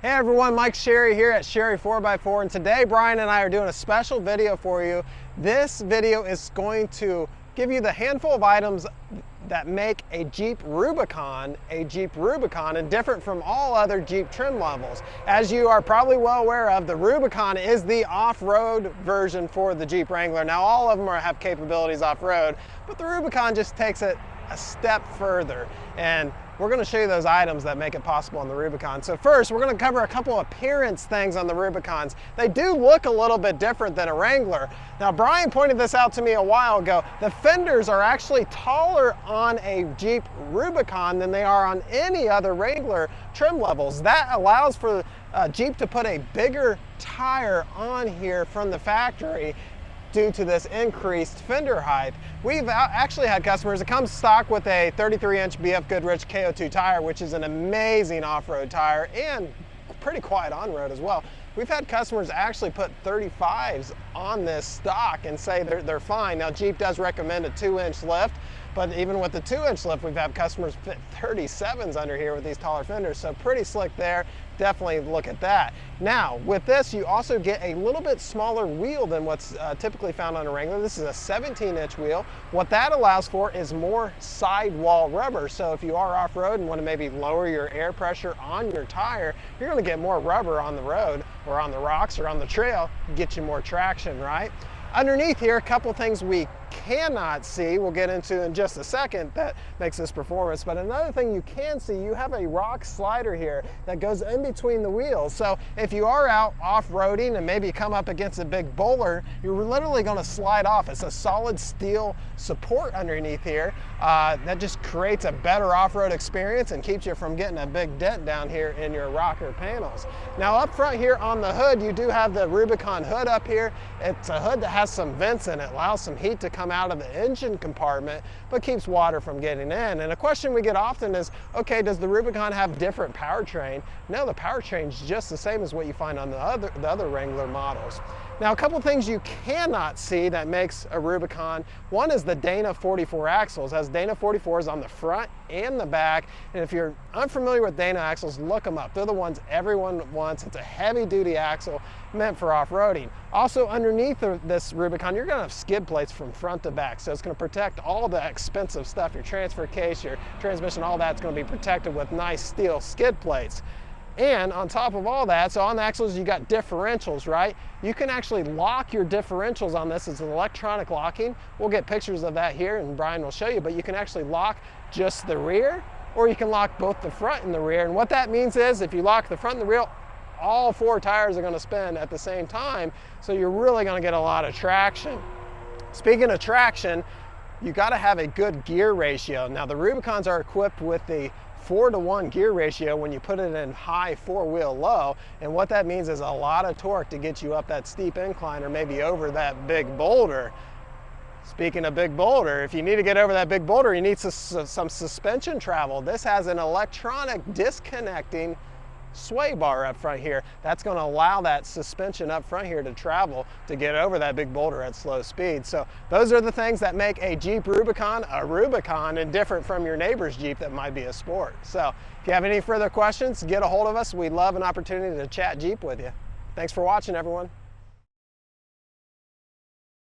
Hey everyone, Mike Sherry here at Sherry 4x4, and today Brian and I are doing a special video for you. This video is going to give you the handful of items that make a Jeep Rubicon and different from all other Jeep trim levels. As you are probably well aware of, the Rubicon is the off-road version for the Jeep Wrangler. Now all of them have capabilities off-road, but the Rubicon just takes it a step further, and we're going to show you those items that make it possible on the Rubicon. So first, we're going to cover a couple appearance things on the Rubicons. They do look a little bit different than a Wrangler. Now, Brian pointed this out to me a while ago. The fenders are actually taller on a Jeep Rubicon than they are on any other Wrangler trim levels. That allows for Jeep to put a bigger tire on here from the factory due to this increased fender height. We've actually had customers, it comes stock with a 33-inch BF Goodrich KO2 tire, which is an amazing off-road tire and pretty quiet on-road as well. We've had customers actually put 35s on this stock and say they're fine. Now Jeep does recommend a 2-inch lift, but even with the 2-inch lift, we've had customers fit 37s under here with these taller fenders, so pretty slick there. Definitely look at that. Now, with this, you also get a little bit smaller wheel than what's typically found on a Wrangler. This is a 17-inch wheel. What that allows for is more sidewall rubber. So if you are off-road and want to maybe lower your air pressure on your tire, you're going to get more rubber on the road or on the rocks or on the trail, get you more traction, right? Underneath here, a couple things we cannot see, we'll get into in just a second, that makes this performance. But another thing you can see, you have a rock slider here that goes in between the wheels. So if you are out off-roading and maybe come up against a big boulder, you're literally going to slide off. It's a solid steel support underneath here that just creates a better off-road experience and keeps you from getting a big dent down here in your rocker panels. Now up front here on the hood, you do have the Rubicon hood up here. It's a hood that has some vents in it, allows some heat to come out of the engine compartment, but keeps water from getting in. And a question we get often is, okay, does the Rubicon have different powertrain? No, the powertrain's just the same as what you find on the other Wrangler models. Now, a couple things you cannot see that makes a Rubicon. One is the Dana 44 axles. As Dana 44s on the front and the back. And if you're unfamiliar with Dana axles, look them up. They're the ones everyone wants. It's a heavy-duty axle meant for off-roading. Also, underneath this Rubicon, you're going to have skid plates from front to back. So it's going to protect all the expensive stuff. Your transfer case, your transmission, all that's going to be protected with nice steel skid plates. And on top of all that, so on the axles you got differentials, right? You can actually lock your differentials on this. It's an electronic locking. We'll get pictures of that here and Brian will show you, but you can actually lock just the rear, or you can lock both the front and the rear. And what that means is if you lock the front and the rear, all 4 tires are going to spin at the same time, so you're really going to get a lot of traction. Speaking of traction, you got to have a good gear ratio. Now the Rubicons are equipped with the 4-to-1 gear ratio when you put it in high 4-wheel low, and what that means is a lot of torque to get you up that steep incline or maybe over that big boulder. Speaking of big boulder, if you need to get over that big boulder, you need some suspension travel. This has an electronic disconnecting sway bar up front here. That's going to allow that suspension up front here to travel to get over that big boulder at slow speed. So those are the things that make a Jeep Rubicon a Rubicon and different from your neighbor's Jeep that might be a Sport. So if you have any further questions, get a hold of us. We'd love an opportunity to chat Jeep with you. Thanks for watching, everyone.